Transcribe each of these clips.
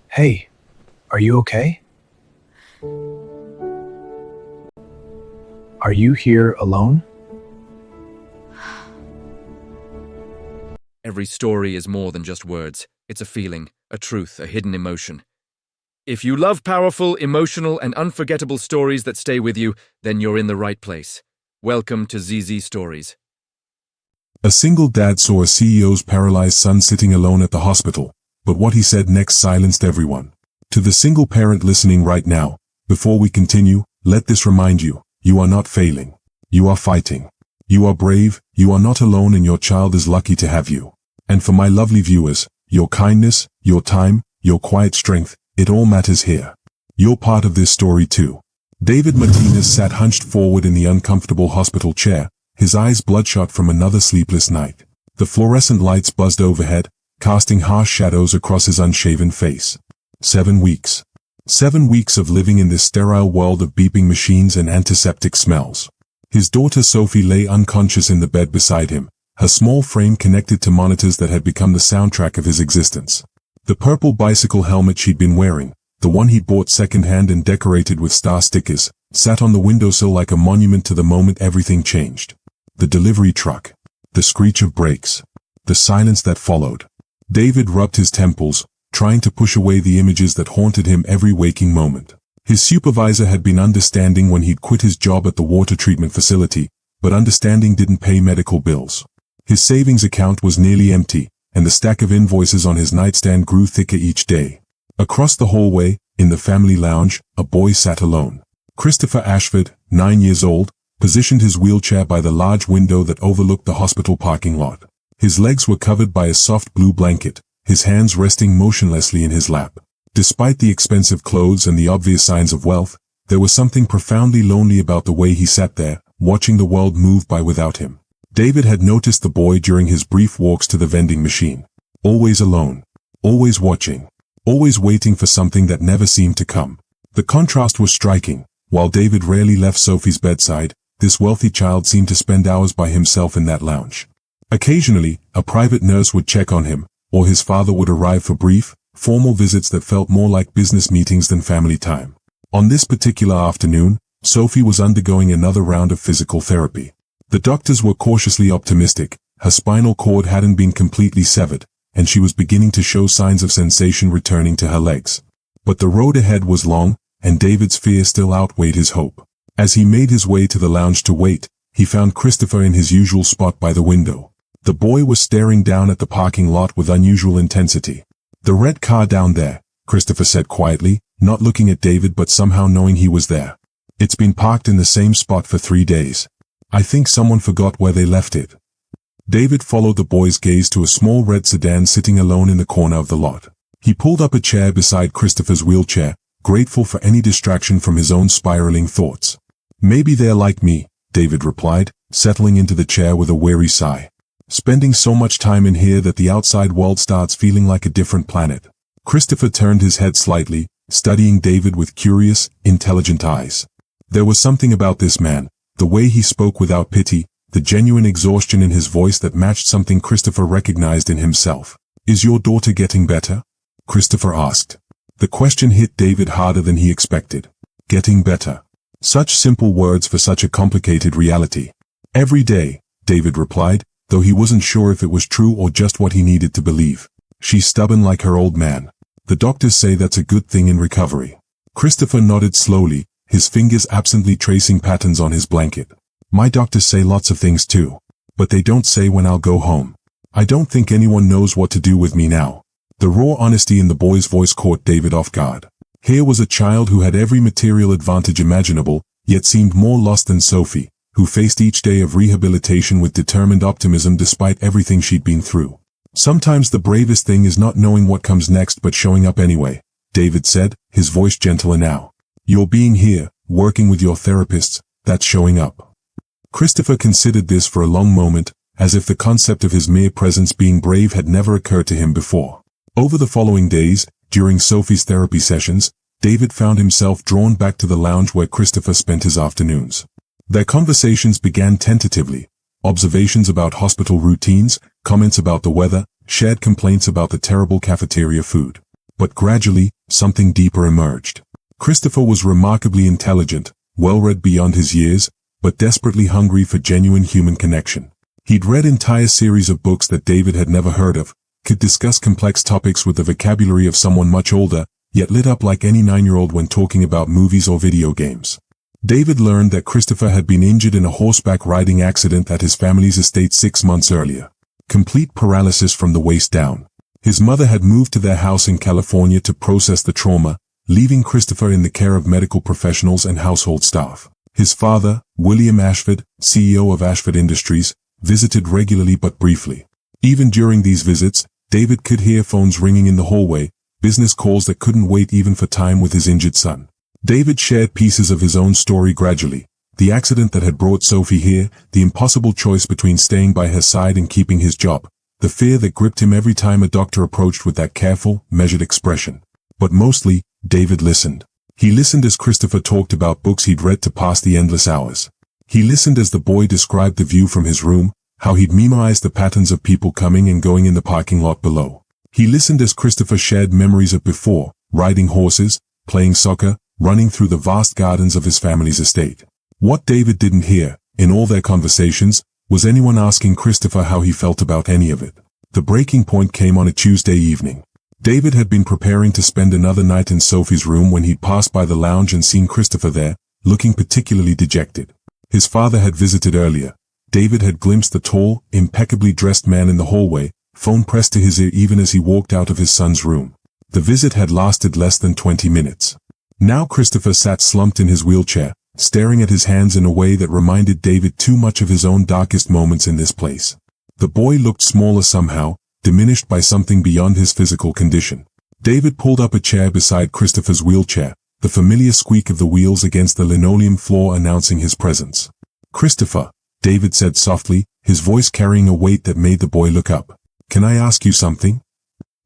Hey, are you okay? Are you here alone? Every story is more than just words. It's a feeling, a truth, a hidden emotion. If you love powerful, emotional, and unforgettable stories that stay with you, then you're in the right place. Welcome to ZZ Stories. A single dad saw a CEO's paralyzed son sitting alone at the hospital, but what he said next silenced everyone. To the single parent listening right now, before we continue, let this remind you, you are not failing. You are fighting. You are brave, you are not alone, and your child is lucky to have you. And for my lovely viewers, your kindness, your time, your quiet strength, it all matters here. You're part of this story too. David Martinez sat hunched forward in the uncomfortable hospital chair, his eyes bloodshot from another sleepless night. The fluorescent lights buzzed overhead, casting harsh shadows across his unshaven face. 7 weeks. 7 weeks of living in this sterile world of beeping machines and antiseptic smells. His daughter Sophie lay unconscious in the bed beside him, her small frame connected to monitors that had become the soundtrack of his existence. The purple bicycle helmet she'd been wearing, the one he bought secondhand and decorated with star stickers, sat on the windowsill like a monument to the moment everything changed. The delivery truck. The screech of brakes. The silence that followed. David rubbed his temples, trying to push away the images that haunted him every waking moment. His supervisor had been understanding when he'd quit his job at the water treatment facility, but understanding didn't pay medical bills. His savings account was nearly empty, and the stack of invoices on his nightstand grew thicker each day. Across the hallway, in the family lounge, a boy sat alone. Christopher Ashford, 9 years old, positioned his wheelchair by the large window that overlooked the hospital parking lot. His legs were covered by a soft blue blanket, his hands resting motionlessly in his lap. Despite the expensive clothes and the obvious signs of wealth, there was something profoundly lonely about the way he sat there, watching the world move by without him. David had noticed the boy during his brief walks to the vending machine. Always alone. Always watching. Always waiting for something that never seemed to come. The contrast was striking. While David rarely left Sophie's bedside, this wealthy child seemed to spend hours by himself in that lounge. Occasionally, a private nurse would check on him, or his father would arrive for brief, formal visits that felt more like business meetings than family time. On this particular afternoon, Sophie was undergoing another round of physical therapy. The doctors were cautiously optimistic. Her spinal cord hadn't been completely severed, and she was beginning to show signs of sensation returning to her legs. But the road ahead was long, and David's fear still outweighed his hope. As he made his way to the lounge to wait, he found Christopher in his usual spot by the window. The boy was staring down at the parking lot with unusual intensity. "The red car down there," Christopher said quietly, not looking at David but somehow knowing he was there. "It's been parked in the same spot for 3 days. I think someone forgot where they left it." David followed the boy's gaze to a small red sedan sitting alone in the corner of the lot. He pulled up a chair beside Christopher's wheelchair, grateful for any distraction from his own spiraling thoughts. "Maybe they're like me," David replied, settling into the chair with a weary sigh. "Spending so much time in here that the outside world starts feeling like a different planet." Christopher turned his head slightly, studying David with curious, intelligent eyes. There was something about this man, the way he spoke without pity, the genuine exhaustion in his voice that matched something Christopher recognized in himself. "Is your daughter getting better?" Christopher asked. The question hit David harder than he expected. Getting better. Such simple words for such a complicated reality. "Every day," David replied, though he wasn't sure if it was true or just what he needed to believe. "She's stubborn like her old man. The doctors say that's a good thing in recovery." Christopher nodded slowly, his fingers absently tracing patterns on his blanket. "My doctors say lots of things too. But they don't say when I'll go home. I don't think anyone knows what to do with me now." The raw honesty in the boy's voice caught David off guard. Here was a child who had every material advantage imaginable, yet seemed more lost than Sophie, who faced each day of rehabilitation with determined optimism despite everything she'd been through. "Sometimes the bravest thing is not knowing what comes next but showing up anyway," David said, his voice gentler now. "You're being here, working with your therapists, that's showing up." Christopher considered this for a long moment, as if the concept of his mere presence being brave had never occurred to him before. Over the following days, during Sophie's therapy sessions, David found himself drawn back to the lounge where Christopher spent his afternoons. Their conversations began tentatively. Observations about hospital routines, comments about the weather, shared complaints about the terrible cafeteria food. But gradually, something deeper emerged. Christopher was remarkably intelligent, well-read beyond his years, but desperately hungry for genuine human connection. He'd read entire series of books that David had never heard of, could discuss complex topics with the vocabulary of someone much older, yet lit up like any 9-year-old when talking about movies or video games. David learned that Christopher had been injured in a horseback riding accident at his family's estate 6 months earlier. Complete paralysis from the waist down. His mother had moved to their house in California to process the trauma, leaving Christopher in the care of medical professionals and household staff. His father, William Ashford, CEO of Ashford Industries, visited regularly but briefly. Even during these visits, David could hear phones ringing in the hallway, business calls that couldn't wait even for time with his injured son. David shared pieces of his own story gradually. The accident that had brought Sophie here, the impossible choice between staying by her side and keeping his job, the fear that gripped him every time a doctor approached with that careful, measured expression. But mostly, David listened. He listened as Christopher talked about books he'd read to pass the endless hours. He listened as the boy described the view from his room, how he'd memorized the patterns of people coming and going in the parking lot below. He listened as Christopher shared memories of before, riding horses, playing soccer, running through the vast gardens of his family's estate. What David didn't hear, in all their conversations, was anyone asking Christopher how he felt about any of it. The breaking point came on a Tuesday evening. David had been preparing to spend another night in Sophie's room when he'd passed by the lounge and seen Christopher there, looking particularly dejected. His father had visited earlier. David had glimpsed the tall, impeccably dressed man in the hallway, phone pressed to his ear even as he walked out of his son's room. The visit had lasted less than 20 minutes. Now Christopher sat slumped in his wheelchair, staring at his hands in a way that reminded David too much of his own darkest moments in this place. The boy looked smaller somehow, diminished by something beyond his physical condition. David pulled up a chair beside Christopher's wheelchair, the familiar squeak of the wheels against the linoleum floor announcing his presence. "Christopher," David said softly, his voice carrying a weight that made the boy look up. "Can I ask you something?"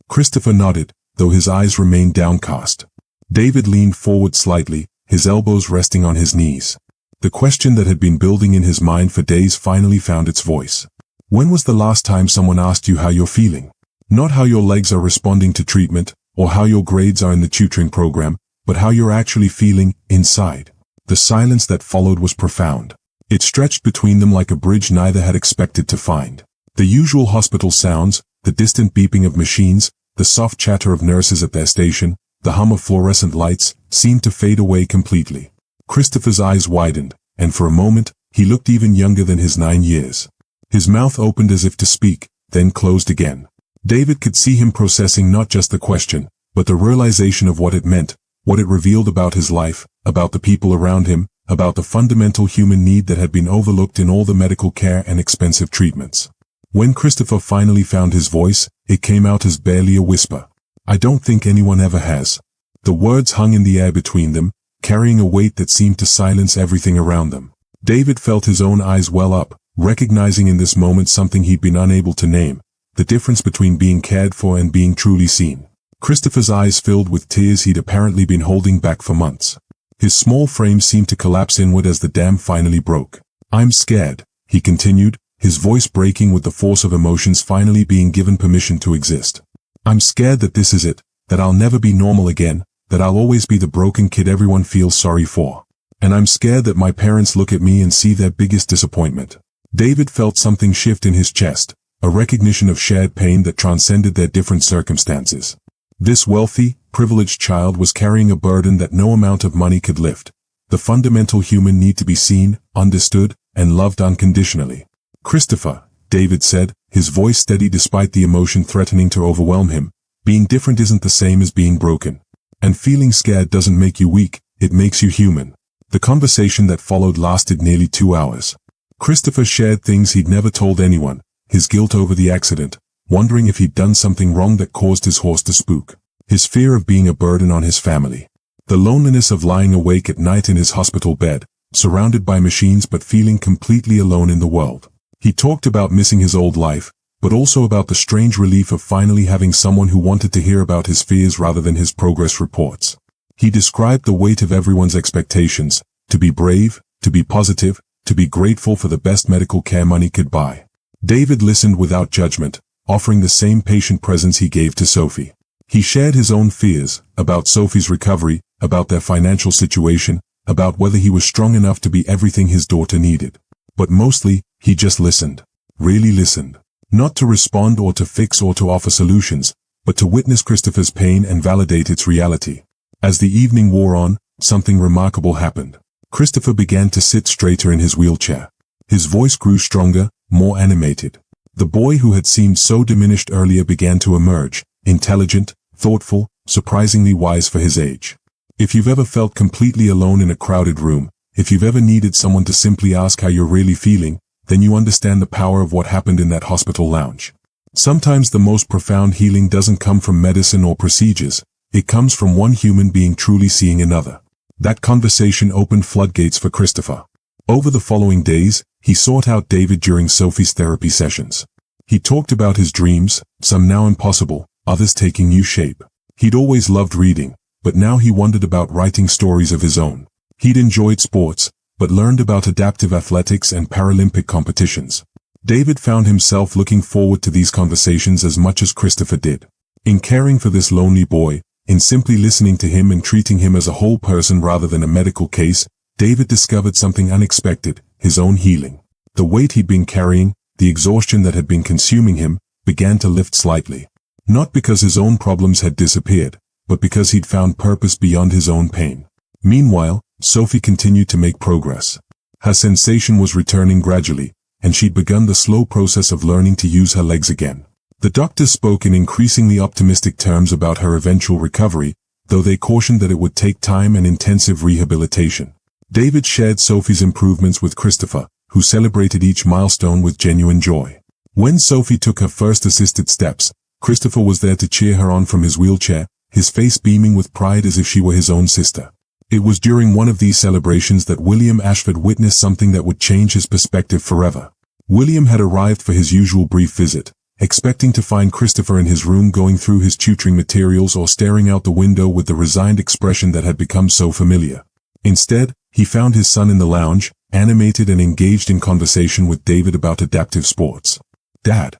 Christopher nodded, though his eyes remained downcast. David leaned forward slightly, his elbows resting on his knees. The question that had been building in his mind for days finally found its voice. "When was the last time someone asked you how you're feeling? Not how your legs are responding to treatment, or how your grades are in the tutoring program, but how you're actually feeling, inside." The silence that followed was profound. It stretched between them like a bridge neither had expected to find. The usual hospital sounds, the distant beeping of machines, the soft chatter of nurses at their station, the hum of fluorescent lights, seemed to fade away completely. Christopher's eyes widened, and for a moment, he looked even younger than his 9 years. His mouth opened as if to speak, then closed again. David could see him processing not just the question, but the realization of what it meant, what it revealed about his life, about the people around him, about the fundamental human need that had been overlooked in all the medical care and expensive treatments. When Christopher finally found his voice, it came out as barely a whisper. "I don't think anyone ever has." The words hung in the air between them, carrying a weight that seemed to silence everything around them. David felt his own eyes well up, recognizing in this moment something he'd been unable to name, the difference between being cared for and being truly seen. Christopher's eyes filled with tears he'd apparently been holding back for months. His small frame seemed to collapse inward as the dam finally broke. "I'm scared," he continued, his voice breaking with the force of emotions finally being given permission to exist. "I'm scared that this is it, that I'll never be normal again, that I'll always be the broken kid everyone feels sorry for. And I'm scared that my parents look at me and see their biggest disappointment." David felt something shift in his chest, a recognition of shared pain that transcended their different circumstances. This wealthy, privileged child was carrying a burden that no amount of money could lift, the fundamental human need to be seen, understood, and loved unconditionally. "Christopher," David said, his voice steady despite the emotion threatening to overwhelm him, "being different isn't the same as being broken. And feeling scared doesn't make you weak, it makes you human." The conversation that followed lasted nearly 2 hours. Christopher shared things he'd never told anyone, his guilt over the accident, wondering if he'd done something wrong that caused his horse to spook, his fear of being a burden on his family, the loneliness of lying awake at night in his hospital bed, surrounded by machines but feeling completely alone in the world. He talked about missing his old life, but also about the strange relief of finally having someone who wanted to hear about his fears rather than his progress reports. He described the weight of everyone's expectations, to be brave, to be positive, to be grateful for the best medical care money could buy. David listened without judgment, offering the same patient presence he gave to Sophie. He shared his own fears about Sophie's recovery, about their financial situation, about whether he was strong enough to be everything his daughter needed. But mostly, he just listened. Really listened. Not to respond or to fix or to offer solutions, but to witness Christopher's pain and validate its reality. As the evening wore on, something remarkable happened. Christopher began to sit straighter in his wheelchair. His voice grew stronger, more animated. The boy who had seemed so diminished earlier began to emerge, intelligent, thoughtful, surprisingly wise for his age. If you've ever felt completely alone in a crowded room, if you've ever needed someone to simply ask how you're really feeling, then you understand the power of what happened in that hospital lounge. Sometimes the most profound healing doesn't come from medicine or procedures. It comes from one human being truly seeing another. That conversation opened floodgates for Christopher. Over the following days, he sought out David during Sophie's therapy sessions. He talked about his dreams, some now impossible, others taking new shape. He'd always loved reading, but now he wondered about writing stories of his own. He'd enjoyed sports, but learned about adaptive athletics and Paralympic competitions. David found himself looking forward to these conversations as much as Christopher did. In caring for this lonely boy, in simply listening to him and treating him as a whole person rather than a medical case, David discovered something unexpected, his own healing. The weight he'd been carrying, the exhaustion that had been consuming him, began to lift slightly. Not because his own problems had disappeared, but because he'd found purpose beyond his own pain. Meanwhile, Sophie continued to make progress. Her sensation was returning gradually, and she'd begun the slow process of learning to use her legs again. The doctors spoke in increasingly optimistic terms about her eventual recovery, though they cautioned that it would take time and intensive rehabilitation. David shared Sophie's improvements with Christopher, who celebrated each milestone with genuine joy. When Sophie took her first assisted steps, Christopher was there to cheer her on from his wheelchair, his face beaming with pride as if she were his own sister. It was during one of these celebrations that William Ashford witnessed something that would change his perspective forever. William had arrived for his usual brief visit, expecting to find Christopher in his room going through his tutoring materials or staring out the window with the resigned expression that had become so familiar. Instead, he found his son in the lounge, animated and engaged in conversation with David about adaptive sports. "Dad,"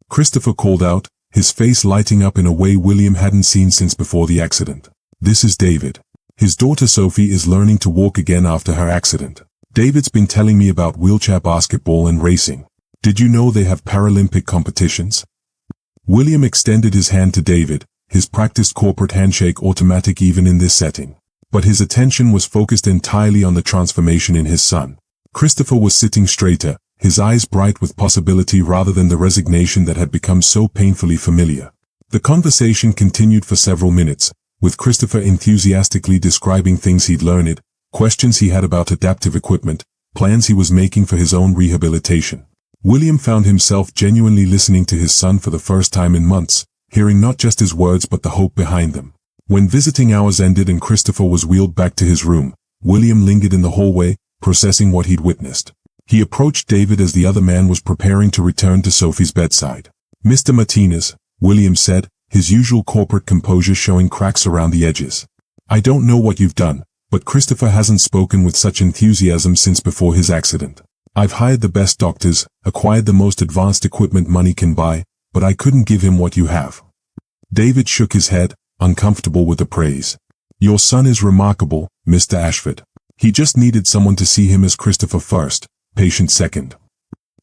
Christopher called out, his face lighting up in a way William hadn't seen since before the accident. "This is David. His daughter Sophie is learning to walk again after her accident. David's been telling me about wheelchair basketball and racing. Did you know they have Paralympic competitions?" William extended his hand to David, his practiced corporate handshake automatic even in this setting. But his attention was focused entirely on the transformation in his son. Christopher was sitting straighter, his eyes bright with possibility rather than the resignation that had become so painfully familiar. The conversation continued for several minutes, with Christopher enthusiastically describing things he'd learned, questions he had about adaptive equipment, plans he was making for his own rehabilitation. William found himself genuinely listening to his son for the first time in months, hearing not just his words but the hope behind them. When visiting hours ended and Christopher was wheeled back to his room, William lingered in the hallway, processing what he'd witnessed. He approached David as the other man was preparing to return to Sophie's bedside. "Mr. Martinez," William said, his usual corporate composure showing cracks around the edges. "I don't know what you've done, but Christopher hasn't spoken with such enthusiasm since before his accident. I've hired the best doctors, acquired the most advanced equipment money can buy, but I couldn't give him what you have." David shook his head, uncomfortable with the praise. "Your son is remarkable, Mr. Ashford. He just needed someone to see him as Christopher first, patient second."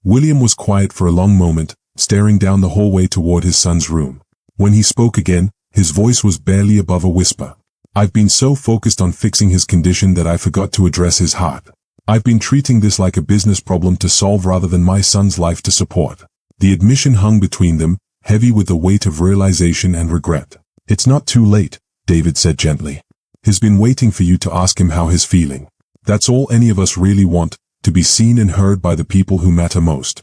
William was quiet for a long moment, staring down the hallway toward his son's room. When he spoke again, his voice was barely above a whisper. "I've been so focused on fixing his condition that I forgot to address his heart. I've been treating this like a business problem to solve rather than my son's life to support." The admission hung between them, heavy with the weight of realization and regret. "It's not too late," David said gently. "He's been waiting for you to ask him how he's feeling. That's all any of us really want, to be seen and heard by the people who matter most."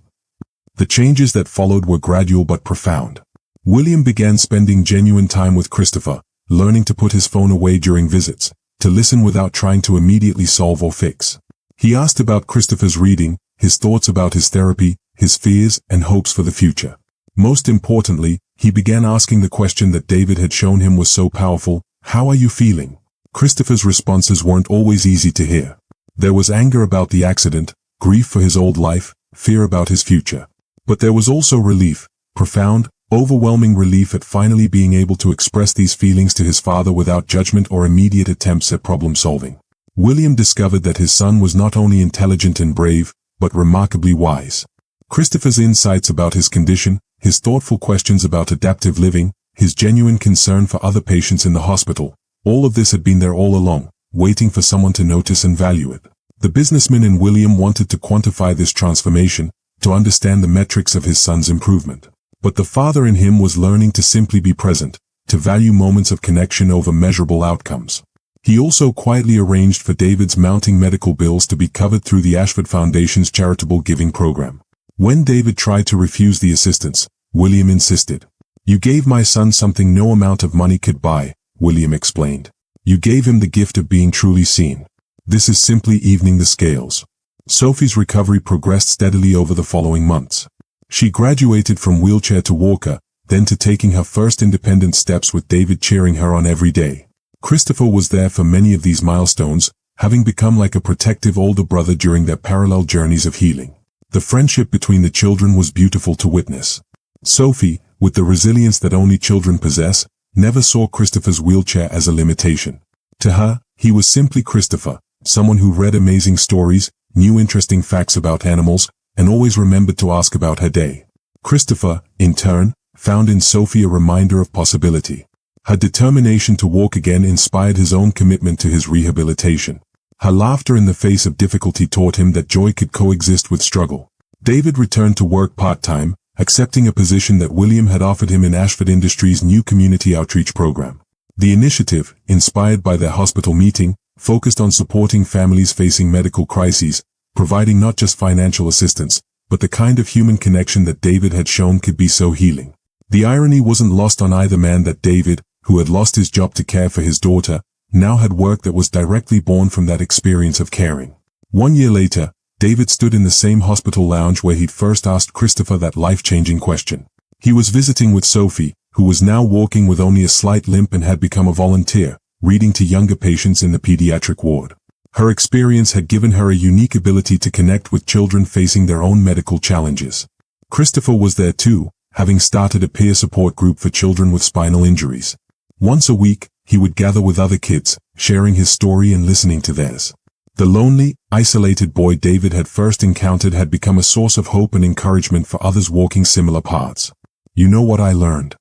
The changes that followed were gradual but profound. William began spending genuine time with Christopher, learning to put his phone away during visits, to listen without trying to immediately solve or fix. He asked about Christopher's reading, his thoughts about his therapy, his fears and hopes for the future. Most importantly, he began asking the question that David had shown him was so powerful: "How are you feeling?" Christopher's responses weren't always easy to hear. There was anger about the accident, grief for his old life, fear about his future. But there was also relief, profound, overwhelming relief at finally being able to express these feelings to his father without judgment or immediate attempts at problem-solving. William discovered that his son was not only intelligent and brave, but remarkably wise. Christopher's insights about his condition, his thoughtful questions about adaptive living, his genuine concern for other patients in the hospital, all of this had been there all along, waiting for someone to notice and value it. The businessman in William wanted to quantify this transformation, to understand the metrics of his son's improvement. But the father in him was learning to simply be present, to value moments of connection over measurable outcomes. He also quietly arranged for David's mounting medical bills to be covered through the Ashford Foundation's charitable giving program. When David tried to refuse the assistance, William insisted. "You gave my son something no amount of money could buy," William explained. "You gave him the gift of being truly seen. This is simply evening the scales." Sophie's recovery progressed steadily over the following months. She graduated from wheelchair to walker, then to taking her first independent steps with David cheering her on every day. Christopher was there for many of these milestones, having become like a protective older brother during their parallel journeys of healing. The friendship between the children was beautiful to witness. Sophie, with the resilience that only children possess, never saw Christopher's wheelchair as a limitation. To her, he was simply Christopher, someone who read amazing stories, knew interesting facts about animals, and always remembered to ask about her day. Christopher, in turn, found in Sophie a reminder of possibility. Her determination to walk again inspired his own commitment to his rehabilitation. Her laughter in the face of difficulty taught him that joy could coexist with struggle. David returned to work part-time, accepting a position that William had offered him in Ashford Industries' new community outreach program. The initiative, inspired by their hospital meeting, focused on supporting families facing medical crises, providing not just financial assistance, but the kind of human connection that David had shown could be so healing. The irony wasn't lost on either man that David, who had lost his job to care for his daughter, now had work that was directly born from that experience of caring. 1 year later, David stood in the same hospital lounge where he'd first asked Christopher that life-changing question. He was visiting with Sophie, who was now walking with only a slight limp and had become a volunteer, reading to younger patients in the pediatric ward. Her experience had given her a unique ability to connect with children facing their own medical challenges. Christopher was there too, having started a peer support group for children with spinal injuries. Once a week, he would gather with other kids, sharing his story and listening to theirs. The lonely, isolated boy David had first encountered had become a source of hope and encouragement for others walking similar paths. "You know what I learned?"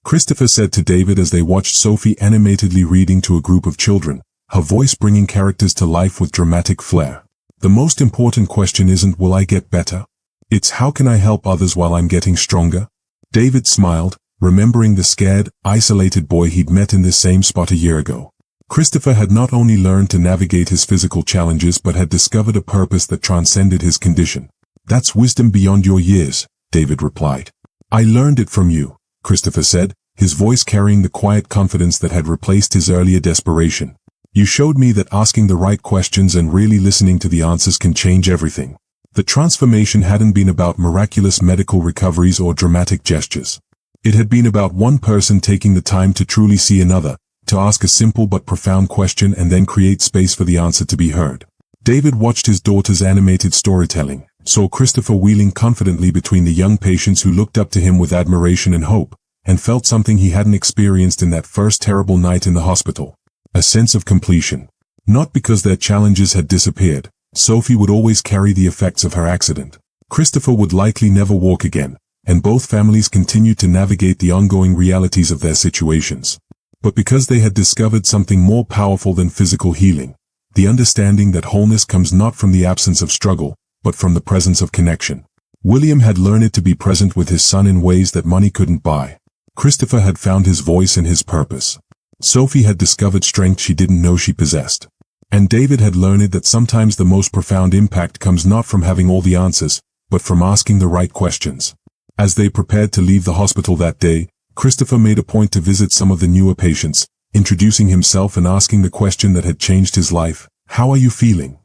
Christopher said to David as they watched Sophie animatedly reading to a group of children, her voice bringing characters to life with dramatic flair. "The most important question isn't will I get better? It's how can I help others while I'm getting stronger?" David smiled, remembering the scared, isolated boy he'd met in this same spot a year ago. Christopher had not only learned to navigate his physical challenges but had discovered a purpose that transcended his condition. "That's wisdom beyond your years," David replied. "I learned it from you," Christopher said, his voice carrying the quiet confidence that had replaced his earlier desperation. "You showed me that asking the right questions and really listening to the answers can change everything." The transformation hadn't been about miraculous medical recoveries or dramatic gestures. It had been about one person taking the time to truly see another, to ask a simple but profound question and then create space for the answer to be heard. David watched his daughter's animated storytelling, saw Christopher wheeling confidently between the young patients who looked up to him with admiration and hope, and felt something he hadn't experienced in that first terrible night in the hospital. A sense of completion. Not because their challenges had disappeared. Sophie would always carry the effects of her accident. Christopher would likely never walk again, and both families continued to navigate the ongoing realities of their situations. But because they had discovered something more powerful than physical healing, the understanding that wholeness comes not from the absence of struggle, but from the presence of connection. William had learned to be present with his son in ways that money couldn't buy. Christopher had found his voice and his purpose. Sophie had discovered strength she didn't know she possessed. And David had learned that sometimes the most profound impact comes not from having all the answers, but from asking the right questions. As they prepared to leave the hospital that day, Christopher made a point to visit some of the newer patients, introducing himself and asking the question that had changed his life, "How are you feeling?"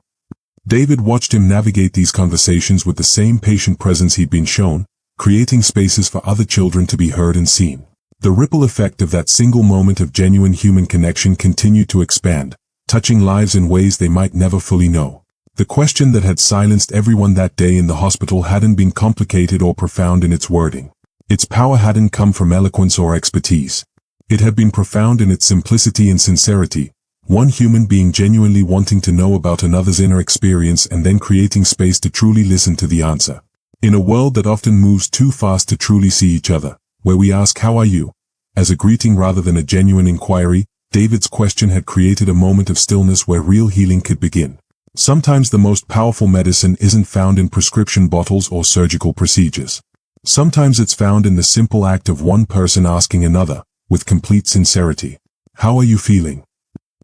David watched him navigate these conversations with the same patient presence he'd been shown, creating spaces for other children to be heard and seen. The ripple effect of that single moment of genuine human connection continued to expand, touching lives in ways they might never fully know. The question that had silenced everyone that day in the hospital hadn't been complicated or profound in its wording. Its power hadn't come from eloquence or expertise. It had been profound in its simplicity and sincerity, one human being genuinely wanting to know about another's inner experience and then creating space to truly listen to the answer. In a world that often moves too fast to truly see each other, where we ask "How are you?" as a greeting rather than a genuine inquiry, David's question had created a moment of stillness where real healing could begin. Sometimes the most powerful medicine isn't found in prescription bottles or surgical procedures. Sometimes it's found in the simple act of one person asking another, with complete sincerity, "How are you feeling?"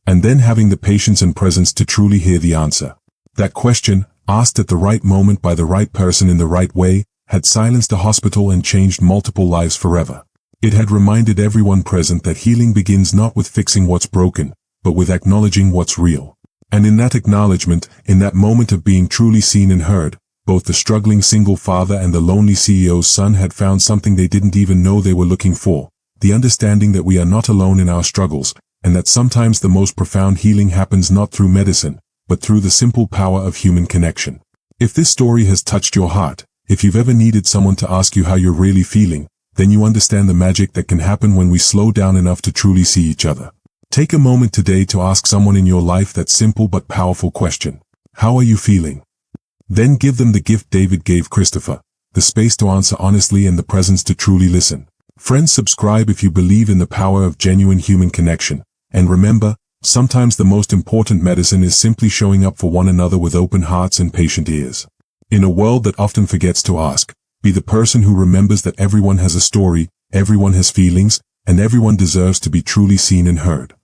And then having the patience and presence to truly hear the answer. That question, asked at the right moment by the right person in the right way, had silenced a hospital and changed multiple lives forever. It had reminded everyone present that healing begins not with fixing what's broken, but with acknowledging what's real. And in that acknowledgement, in that moment of being truly seen and heard, both the struggling single father and the lonely CEO's son had found something they didn't even know they were looking for, the understanding that we are not alone in our struggles, and that sometimes the most profound healing happens not through medicine, but through the simple power of human connection. If this story has touched your heart, if you've ever needed someone to ask you how you're really feeling, then you understand the magic that can happen when we slow down enough to truly see each other. Take a moment today to ask someone in your life that simple but powerful question. How are you feeling? Then give them the gift David gave Christopher, the space to answer honestly and the presence to truly listen. Friends, subscribe if you believe in the power of genuine human connection. And remember, sometimes the most important medicine is simply showing up for one another with open hearts and patient ears. In a world that often forgets to ask, be the person who remembers that everyone has a story, everyone has feelings, and everyone deserves to be truly seen and heard.